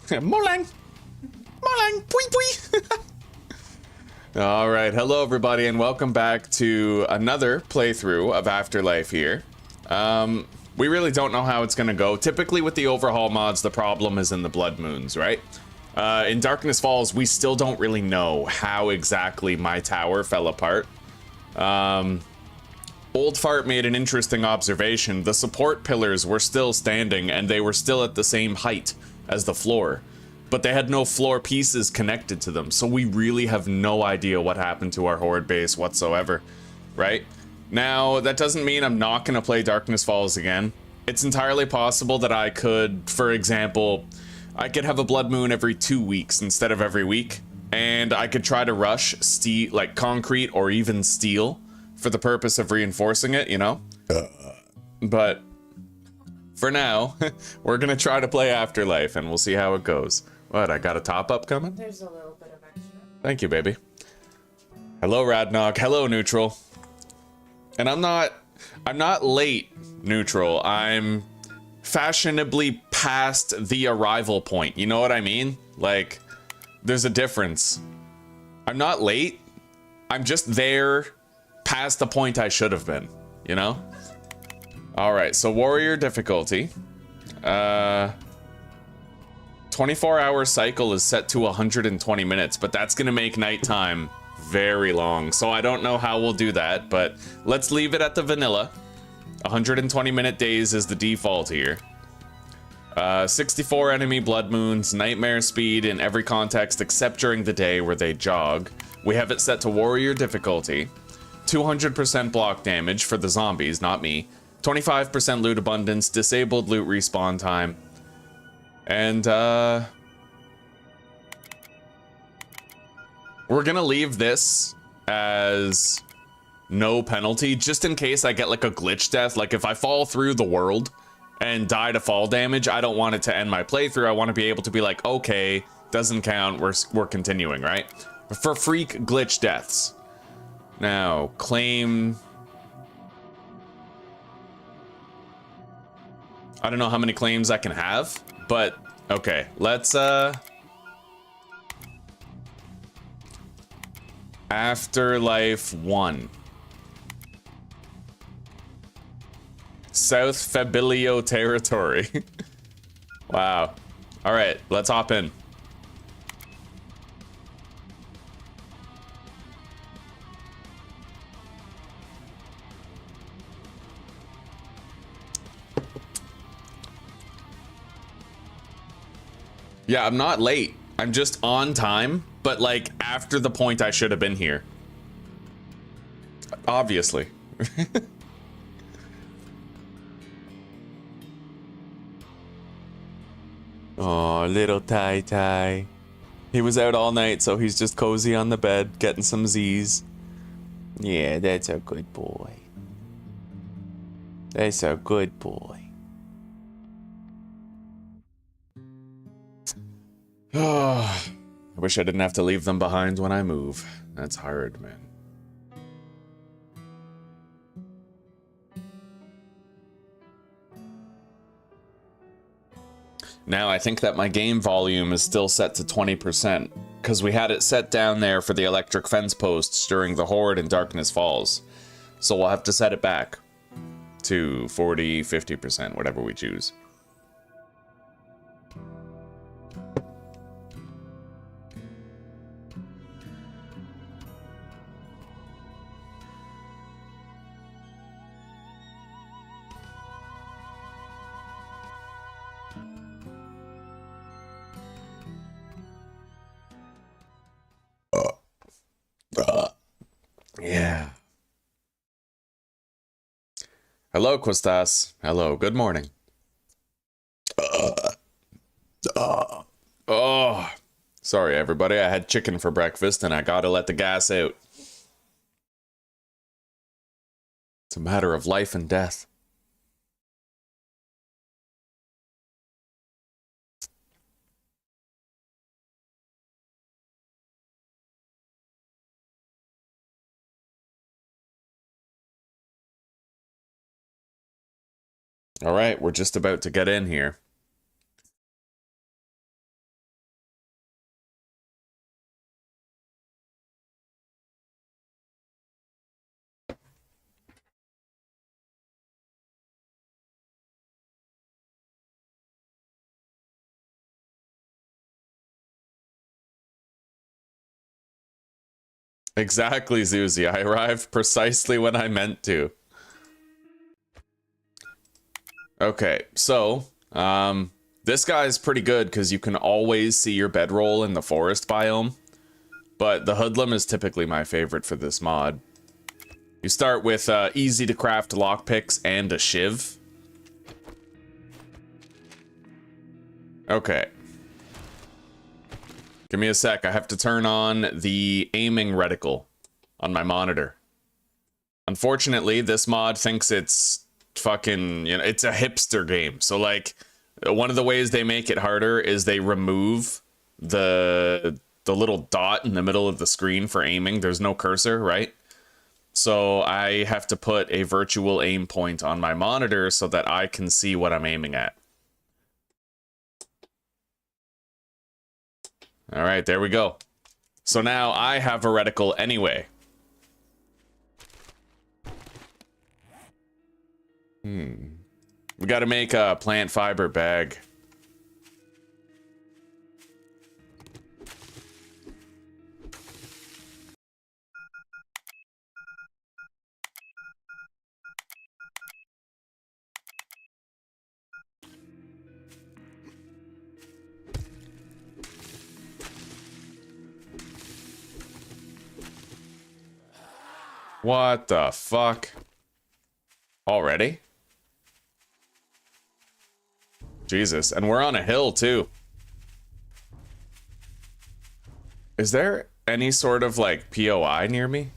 Molang! Molang! Pui pui! Alright, hello everybody and welcome back to another playthrough of Afterlife here. We really don't know how it's gonna go. Typically with the overhaul mods, the problem is in the blood moons, right? In Darkness Falls, we still don't really know how exactly my tower fell apart. Old Fart made an interesting observation. The support pillars were still standing and they were still at the same height as the floor, but they had no floor pieces connected to them, so we really have no idea what happened to our horde base whatsoever, right? Now, that doesn't mean I'm not gonna play Darkness Falls again. It's entirely possible that I could, for example, I could have a blood moon every 2 weeks instead of every week, and I could try to rush steel, like concrete or even steel, for the purpose of reinforcing it, you know? But for now, we're gonna try to play Afterlife and we'll see how it goes. What, I got a top up coming? There's a little bit of extra. Thank you, baby. Hello, Radnog. Hello, Neutral. And I'm not late, Neutral. I'm fashionably past the arrival point. You know what I mean? Like, there's a difference. I'm not late. I'm just there past the point I should have been, you know? All right, so warrior difficulty. 24-hour cycle is set to 120 minutes, but that's gonna make nighttime very long. So I don't know how we'll do that, but let's leave it at the vanilla. 120-minute days is the default here. 64 enemy blood moons, nightmare speed in every context except during the day where they jog. We have it set to warrior difficulty. 200% block damage for the zombies, not me. 25% loot abundance, disabled loot respawn time. And, we're gonna leave this as no penalty, just in case I get like a glitch death. Like if I fall through the world and die to fall damage, I don't want it to end my playthrough. I want to be able to be like, okay, doesn't count, we're continuing, right? For freak glitch deaths. Now, claim... I don't know how many claims I can have, but okay, let's Afterlife 1. South Fabilio territory. Wow. All right, let's hop in. Yeah, I'm not late. I'm just on time, but like after the point I should have been here. Obviously. Oh, little Tai Tai. He was out all night, so he's just cozy on the bed, getting some Z's. Yeah, that's a good boy. That's a good boy. Oh, I wish I didn't have to leave them behind when I move. That's hard, man. Now I think that my game volume is still set to 20%, because we had it set down there for the electric fence posts during the Horde and Darkness Falls. So we'll have to set it back to 40, 50%, whatever we choose. Yeah. Hello, Quistas. Hello, good morning. Oh, sorry, everybody. I had chicken for breakfast and I gotta let the gas out. It's a matter of life and death. All right, we're just about to get in here. Exactly, Zuzi. I arrived precisely when I meant to. Okay, so, this guy's pretty good because you can always see your bedroll in the forest biome. But the hoodlum is typically my favorite for this mod. You start with easy to craft lockpicks and a shiv. Okay. Give me a sec. I have to turn on the aiming reticle on my monitor. Unfortunately, this mod thinks it's fucking, you know, it's a hipster game. So like, one of the ways they make it harder is they remove the little dot in the middle of the screen for aiming. There's no cursor, right? So I have to put a virtual aim point on my monitor so that I can see what I'm aiming at. All right, there we go. So now I have a reticle anyway. We got to make a plant fiber bag. What the fuck? Already? Jesus, and we're on a hill too. Is there any sort of like POI near me?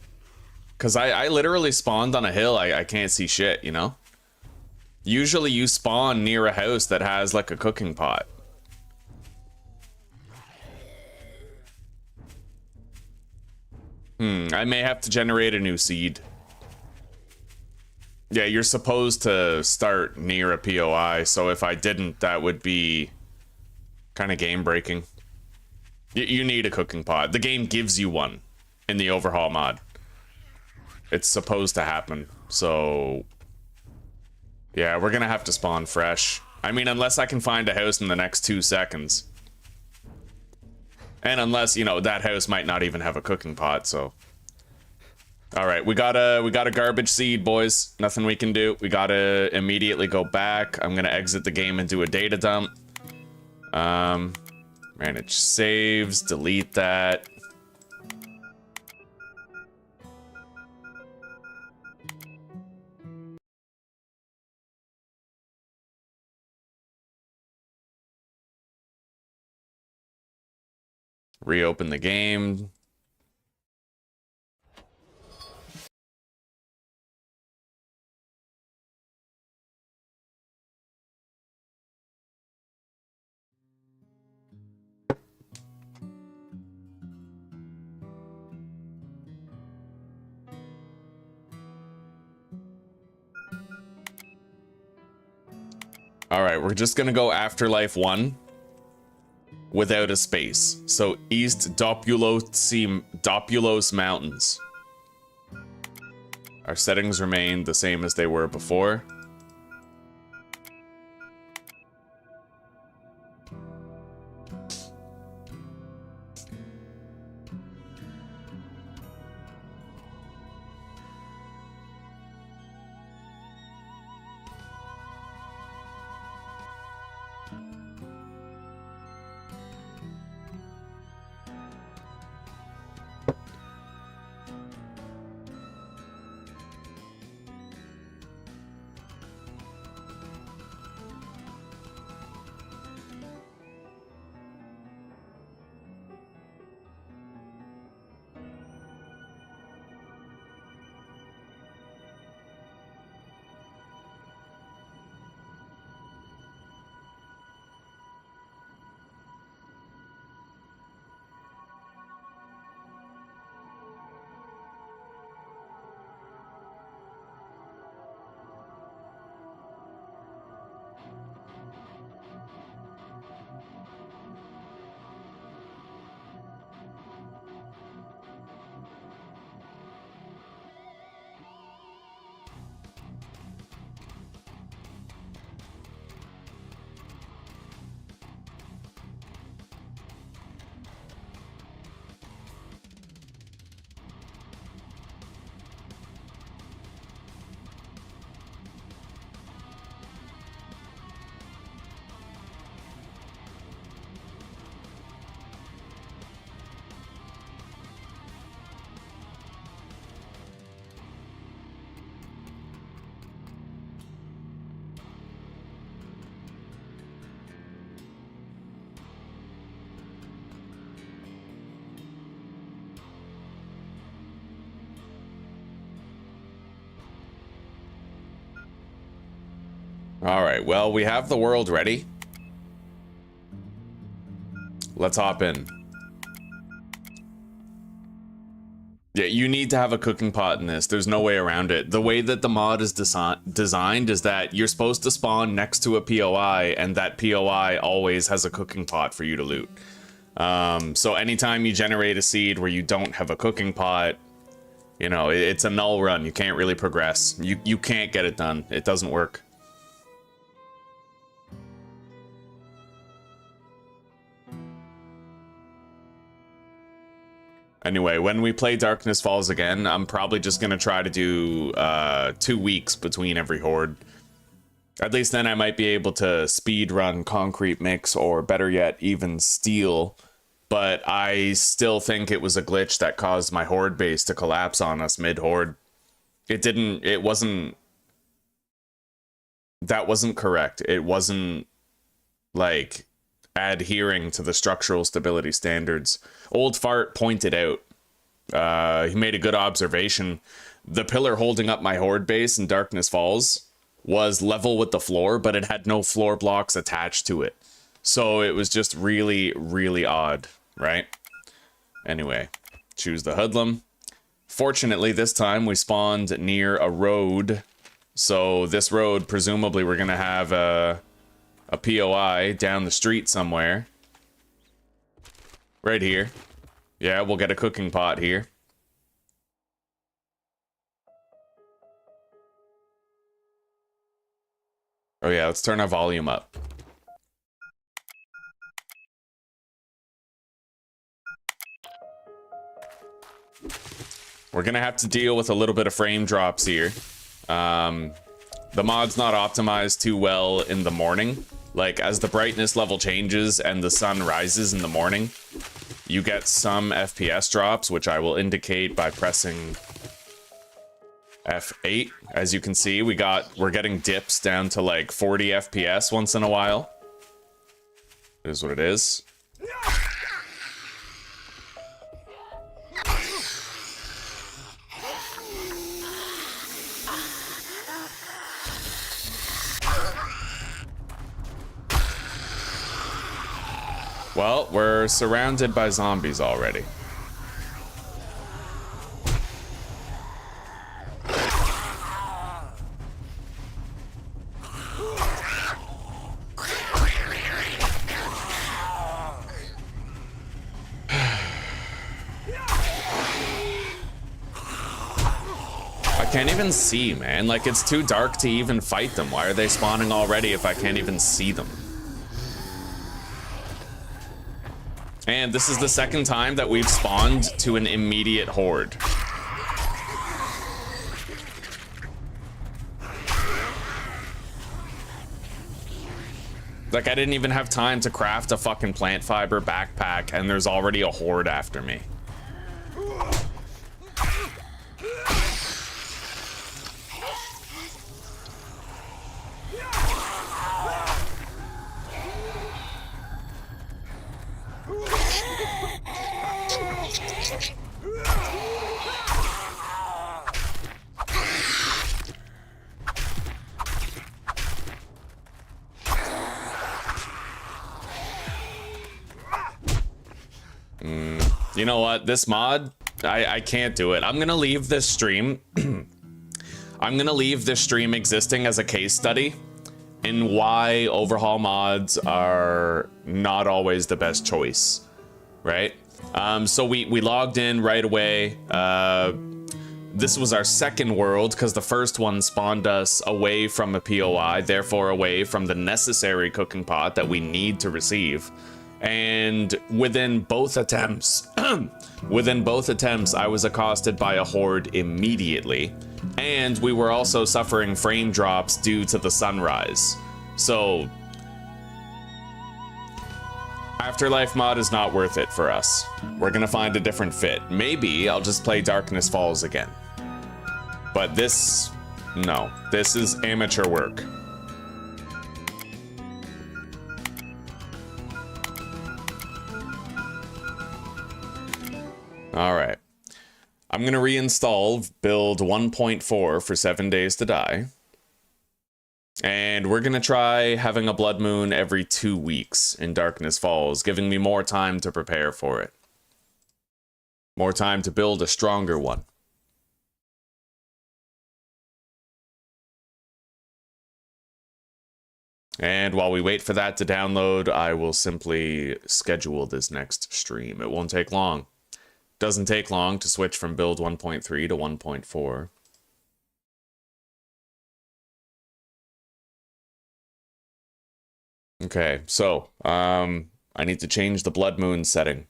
Because I literally spawned on a hill. I can't see shit, you know? Usually you spawn near a house that has like a cooking pot. I may have to generate a new seed. Yeah, you're supposed to start near a POI, so if I didn't, that would be kind of game breaking. You need a cooking pot. The game gives you one in the overhaul mod. It's supposed to happen, so yeah, we're gonna have to spawn fresh. I mean, unless I can find a house in the next 2 seconds. And unless, you know, that house might not even have a cooking pot, so. All right, we got a garbage seed, boys. Nothing we can do. We gotta immediately go back. I'm gonna exit the game and do a data dump. Manage saves, delete that. Reopen the game. All right, we're just gonna go Afterlife 1 without a space. So East Dopulos Mountains. Our settings remain the same as they were before. All right, well, we have the world ready. Let's hop in. Yeah, you need to have a cooking pot in this. There's no way around it. The way that the mod is designed is that you're supposed to spawn next to a POI, and that POI always has a cooking pot for you to loot. So anytime you generate a seed where you don't have a cooking pot, you know, it's a null run. You can't really progress. You can't get it done. It doesn't work. Anyway, when we play Darkness Falls again, I'm probably just gonna try to do 2 weeks between every horde. At least then I might be able to speed run Concrete Mix, or better yet, even Steel. But I still think it was a glitch that caused my horde base to collapse on us mid-horde. That wasn't correct. It wasn't, like, adhering to the structural stability standards. Old Fart pointed out, he made a good observation. The pillar holding up my horde base in Darkness Falls was level with the floor, but it had no floor blocks attached to it. So it was just really, really odd, right? Anyway, choose the hoodlum. Fortunately, this time we spawned near a road. So this road, presumably we're gonna have a POI down the street somewhere. Right here. Yeah, we'll get a cooking pot here. Oh yeah, let's turn our volume up. We're gonna have to deal with a little bit of frame drops here. The mod's not optimized too well in the morning. Like, as the brightness level changes and the sun rises in the morning, you get some FPS drops, which I will indicate by pressing F8. As you can see, we're getting dips down to like 40 FPS once in a while. It is what it is. Well, we're surrounded by zombies already. I can't even see, man. Like, it's too dark to even fight them. Why are they spawning already if I can't even see them? And this is the second time that we've spawned to an immediate horde. Like, I didn't even have time to craft a fucking plant fiber backpack, and there's already a horde after me. You know what? This mod, I can't do it. I'm gonna leave this stream. I'm gonna leave this stream existing as a case study in why overhaul mods are not always the best choice, right? So we logged in right away. This was our second world because the first one spawned us away from a POI, therefore away from the necessary cooking pot that we need to receive. And within both attempts, I was accosted by a horde immediately. And we were also suffering frame drops due to the sunrise. So, Afterlife mod is not worth it for us. We're gonna find a different fit. Maybe I'll just play Darkness Falls again. But this, no, this is amateur work. All right, I'm gonna reinstall build 1.4 for 7 Days to Die. And we're going to try having a blood moon every 2 weeks in Darkness Falls, giving me more time to prepare for it. More time to build a stronger one. And while we wait for that to download, I will simply schedule this next stream. It won't take long. Doesn't take long to switch from build 1.3 to 1.4. Okay, so I need to change the blood moon setting.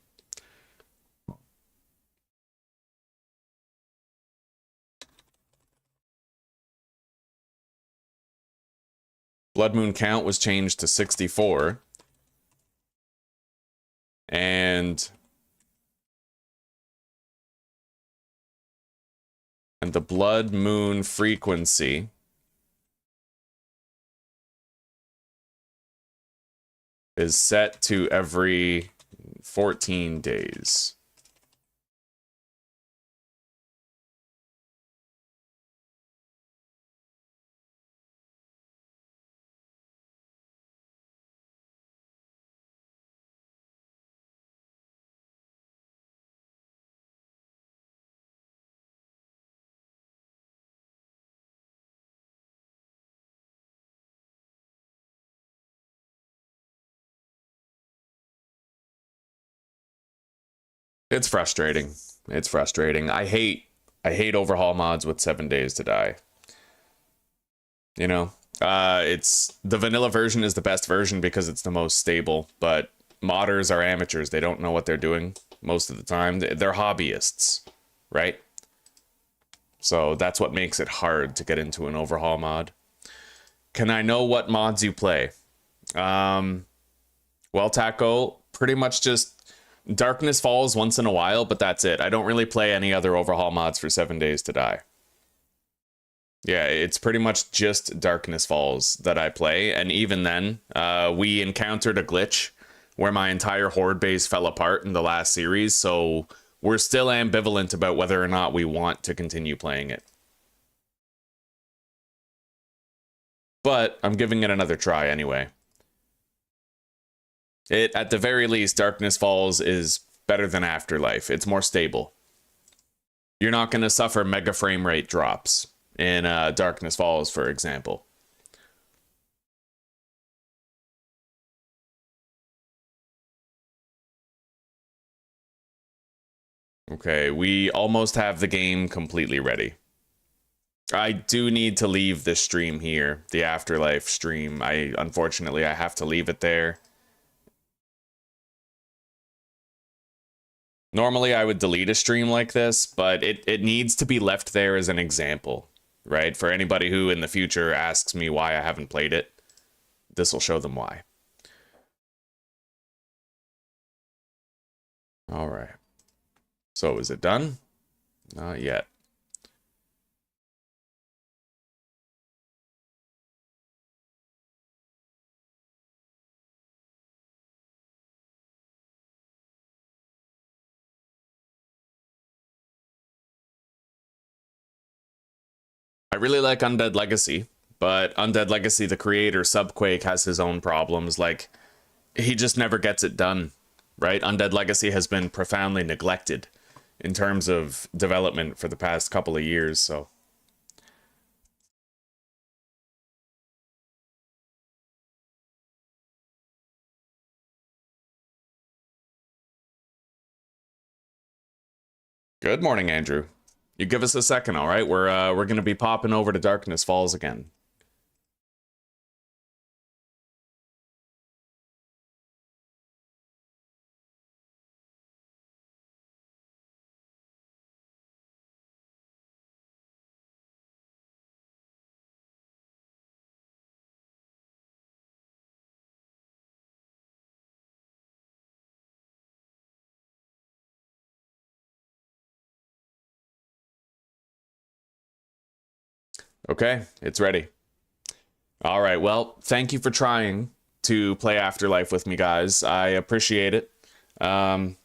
Blood moon count was changed to 64. And the blood moon frequency is set to every 14 days. It's frustrating. It's frustrating. I hate overhaul mods with 7 days to die. You know, it's the vanilla version is the best version because it's the most stable, but modders are amateurs. They don't know what they're doing most of the time. They're hobbyists, right? So that's what makes it hard to get into an overhaul mod. Can I know what mods you play? Well, Taco, pretty much just Darkness Falls once in a while, but that's it. I don't really play any other overhaul mods for 7 days to die. Yeah, it's pretty much just Darkness Falls that I play, and even then, we encountered a glitch where my entire horde base fell apart in the last series, so we're still ambivalent about whether or not we want to continue playing it. But I'm giving it another try anyway. At the very least, Darkness Falls is better than Afterlife. It's more stable. You're not going to suffer mega frame rate drops in Darkness Falls, for example. Okay, we almost have the game completely ready. I do need to leave this stream here, the Afterlife stream. Unfortunately, I have to leave it there. Normally, I would delete a stream like this, but it needs to be left there as an example, right? For anybody who in the future asks me why I haven't played it, this will show them why. All right. So is it done? Not yet. I really like Undead Legacy, but Undead Legacy, the creator, Subquake, has his own problems. Like, he just never gets it done, right? Undead Legacy has been profoundly neglected in terms of development for the past couple of years, so. Good morning, Andrew. You give us a second, all right? We're gonna be popping over to Darkness Falls again. Okay, it's ready. All right, well, thank you for trying to play Afterlife with me, guys. I appreciate it. While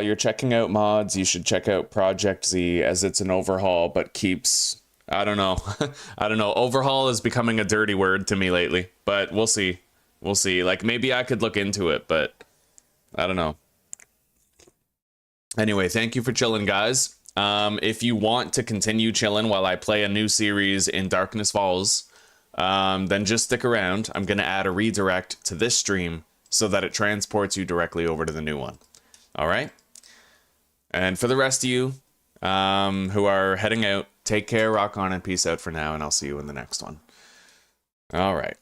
you're checking out mods, you should check out Project Z, as it's an overhaul, but keeps I don't know. I don't know. Overhaul is becoming a dirty word to me lately, but we'll see. We'll see. Like, maybe I could look into it, but I don't know. Anyway, thank you for chilling, guys. If you want to continue chilling while I play a new series in Darkness Falls, then just stick around. I'm going to add a redirect to this stream so that it transports you directly over to the new one. All right? And for the rest of you who are heading out, take care, rock on, and peace out for now, and I'll see you in the next one. All right.